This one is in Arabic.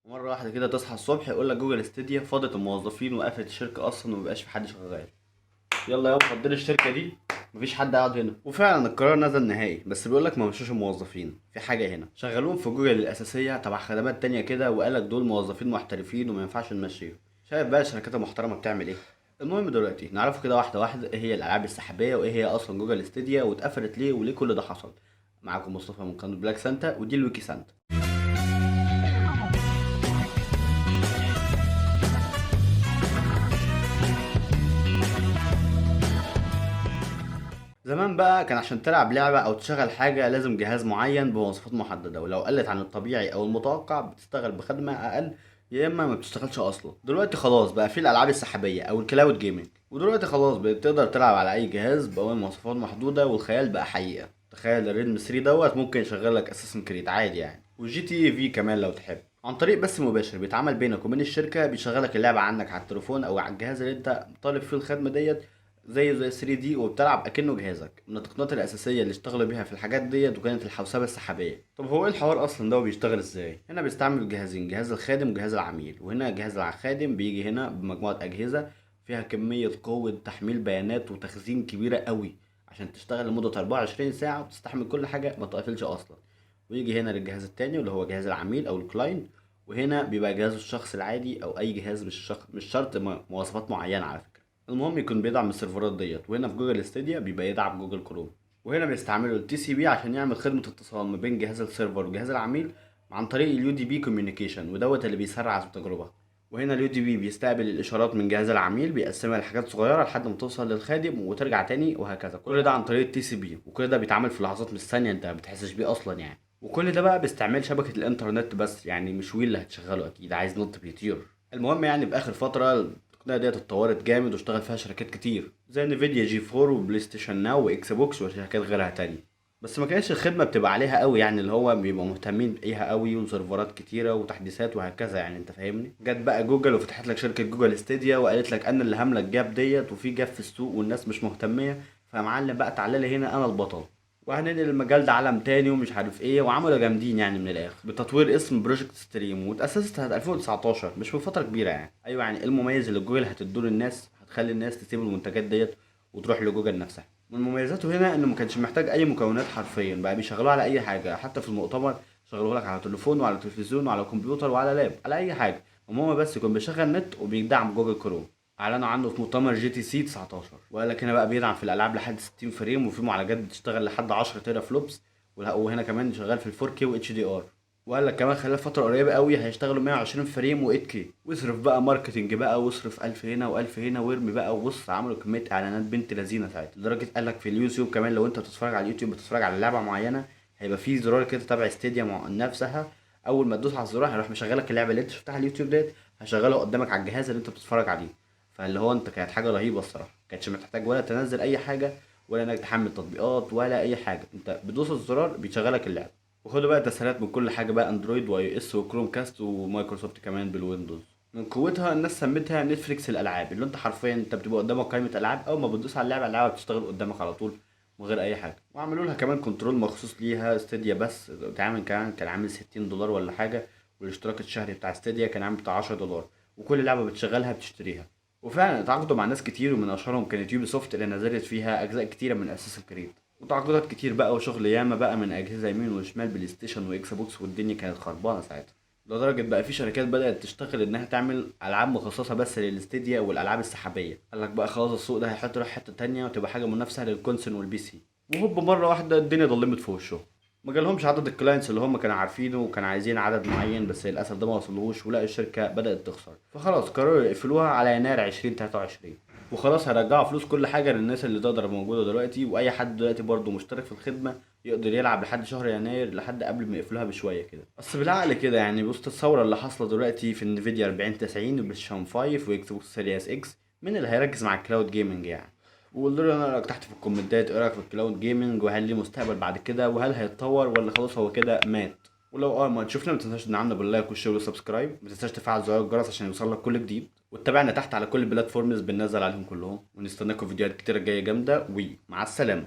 مرة واحدة كده تصحى الصبح يقول لك جوجل ستيديا فاضت الموظفين وقفلت الشركة أصلا ومبقاش في حد شغال. يلا يابا فضلي الشركة دي، مفيش حد قاعد هنا. وفعلا القرار نزل نهائي، بس بيقول لك ما مشوش الموظفين، في حاجة هنا شغلوهم في جوجل الأساسية تبع خدمات تانية كده، وقال لك دول موظفين محترفين وما ينفعش نمشيهم. شايف بقى الشركات المحترمة بتعمل ايه؟ المهم دلوقتي نعرفه كده واحدة واحدة ايه هي الألعاب السحابية وايه هي أصلا جوجل ستيديا واتقفلت ليه وليه كل ده حصل. معاكم مصطفى من قناة بلاك سانتا ودي الويكي سانتا. زمان بقى كان عشان تلعب لعبة أو تشغل حاجة لازم جهاز معين بمواصفات محددة، ولو قلت عن الطبيعي أو المتوقع بتشتغل بخدمة أقل، يا إما ما بتشتغلش أصلا. دلوقتي خلاص بقى في الألعاب السحابية أو الكلاود جيمنج، ودلوقتي خلاص بتقدر تلعب على أي جهاز بأول مواصفات محدودة، والخيال بقى حقيقة. تخيل الريدم 3 ممكن يشغل لك اساسن كريد عادي يعني، والجي تي في كمان لو تحب، عن طريق بس مباشر بيتعامل بينك وبين الشركة، بيشغلك اللعبة عندك على التليفون أو على الجهاز اللي أنت طالب فيه الخدمة ديت، زي 3 دي، وبتلعب اكنه جهازك. من التقنيات الاساسيه اللي اشتغلوا بيها في الحاجات ديت وكانت الحوسبه السحابيه. طب هو ايه الحوار اصلا ده وبيشتغل ازاي؟ هنا بيستعمل جهازين، جهاز الخادم وجهاز العميل. وهنا جهاز الخادم بيجي هنا بمجموعه اجهزه فيها كميه قوه تحميل بيانات وتخزين كبيره قوي، عشان تشتغل لمده 24 ساعه وتستحمل كل حاجه ما تقفلش اصلا. ويجي هنا للجهاز التاني اللي هو جهاز العميل او الكلاين، وهنا بيبقى جهاز الشخص العادي او اي جهاز مش شرط مواصفات معينه على فكره. المهم يكون بيدعم السيرفرات ديت. وهنا في جوجل ستيديا بيبقى يدعم جوجل كروم. وهنا بيستعملوا التي سي بي عشان يعمل خدمة اتصال ما بين جهاز السيرفر وجهاز العميل عن طريق اليو دي بي كوميونيكيشن، ودوت اللي بيسرع التجربة. وهنا اليو دي بي بيستقبل الاشارات من جهاز العميل، بيقسمها لحاجات صغيرة لحد ما توصل للخادم وترجع تاني، وهكذا. كل ده عن طريق التي سي بي، وكل ده بيتعمل في لحظات مش ثانية، انت ما بتحسش بيه اصلا يعني. وكل ده بقى باستعمال شبكة الانترنت بس، يعني مش ويل اللي هتشغله، اكيد عايز نط بيطير. المهم يعني باخر فترة التقنية ديت اتطورت جامد واشتغل فيها شركات كتير زي نفيديا جي 4 وبلاي ستيشن ناو واكس بوكس وشركات غيرها تانية. بس ما كانتش الخدمة بتبقى عليها قوي، يعني اللي هو بيبقوا مهتمين بيها قوي، وسيرفرات كتيرة وتحديثات وهكذا يعني، انت فاهمني. جت بقى جوجل وفتحت لك شركة جوجل ستيديا وقالت لك انا اللي هاملة الجاب ديت، وفي جاب في السوق والناس مش مهتمية، فيا معلم بقى تعالى لي هنا انا البطل، وهننقل المجال ده عالم تاني ومش عارف ايه. وعملوا جامدين يعني من الاخر بتطوير اسم بروجكت ستريم، واتأسست سنة 2019، مش من فترة كبيرة يعني. ايوه يعني إيه المميز اللي جوجل هتدوله الناس هتخلي الناس تسيب المنتجات ديت وتروح لجوجل نفسها؟ من مميزاته هنا انه ما كانش محتاج اي مكونات حرفيا، بقى بيشغلوه على اي حاجة، حتى في المؤتمر شغلوه لك على تليفون وعلى تلفزيون وعلى كمبيوتر وعلى لاب، على اي حاجة. المهم بس يكون بيشغل نت وبيدعم جوجل كروم. اعلنوا عنه في مؤتمر جي تي سي 19، وقال لك هنا بقى بيدعم في الالعاب لحد 60 فريم، وفي معالجات بتشتغل لحد 10 تيرا فلوبس، وهنا كمان شغال في ال 4K و HR. وقال لك كمان خلال فترة قريبة قوي هيشتغلوا 120 فريم و 8K. واصرف بقى ماركتنج بقى، واصرف 1000 هنا و1000 هنا وارمي بقى. وبص عملوا كمية اعلانات بنت لذينة ساعتها، لدرجة قال لك في اليوتيوب كمان لو انت بتتفرج على اليوتيوب بتتفرج على لعبة معينة، هيبقى في زرار كده تبع ستيديا نفسها، اول ما تدوس على الزرار هيروح مشغلك اللعبة اللي انت شفتها على اليوتيوب ديت، هشغلها قدامك على الجهاز اللي انت بتتفرج عليه. فاللي هو انت كانت حاجة رهيبة الصراحة، كانتش محتاج ولا تنزل اي حاجة ولا انك تحمل تطبيقات ولا اي حاجة، انت بدوس الزرار بيشغلك اللعبة. وخدوا بقى تسهيلات من كل حاجه بقى، اندرويد واي او اس وكروم كاست ومايكروسوفت كمان بالويندوز. من قوتها الناس سمتها نتفليكس الالعاب، اللي انت حرفيا انت بتبقى قدامك قائمه العاب، اول ما بتدوس على اللعبه اللعبه بتشتغل قدامك على طول من غير اي حاجه. وعملوا لها كمان كنترول مخصوص ليها ستيديا، بس بتعمل كان عامل 60 دولار ولا حاجه، والاشتراك الشهري بتاع ستيديا كان عامل بتاع 10 دولار، وكل لعبه بتشغلها بتشتريها. وفعلا اتعاقدوا مع ناس كتير، ومن اشهرهم كانت يوبي سوفت اللي نزلت فيها اجزاء كتيره من اساس الكريد. وتعاقدات كتير بقى وشغل ياما بقى من اجهزه يمين وشمال، بلاي ستيشن واكس بوكس، والدنيا كانت خربانه ساعتها. لدرجه بقى في شركات بدات تشتغل انها تعمل العاب مخصصه بس للاستديا والالعاب السحابيه. قال لك بقى خلاص السوق ده هيحط راح حته تانية وتبقى حاجه منافسه للكونسول والبي سي. وهوب مره واحده الدنيا ضلمت في وشه. ما جالهمش عدد الكلاينتس اللي هم كانوا عارفينه، وكانوا عايزين عدد معين بس للاسف ده ما وصلوش، ولا الشركه بدات تخسر، فخلاص قرروا يقفلوها على يناير 2023. وخلاص هيرجعوا فلوس كل حاجة للناس اللي تقدر موجودة دلوقتي، وأي حد دلوقتي برضه مشترك في الخدمة يقدر يلعب لحد شهر يناير، لحد قبل ما يقفلوها بشوية كده. بس بالعقل كده يعني، بص الثورة اللي حاصلة دلوقتي في انفيديا 4090 وبلايستيشن 5 واكس بوكس سيريس اكس، مين اللي هيركز مع الكلاود جيمنج يعني؟ وقول لي انا رايك تحت في الكومنتات، ايه رايك في الكلاود جيمنج، وهل ليه مستقبل بعد كده، وهل هيتطور ولا خلاص هو كده مات؟ ولو ما تشوفنا ما تنساش تدعمنا باللايك والشير والسبسكرايب، ما تنساش تفعل زر الجرس عشان يوصلك كل جديد، وتتابعنا تحت على كل البلاتفورمز بننزل عليهم كلهم، ونستناكم فيديوهات كتيرة جاية جامدة، ومع السلامة.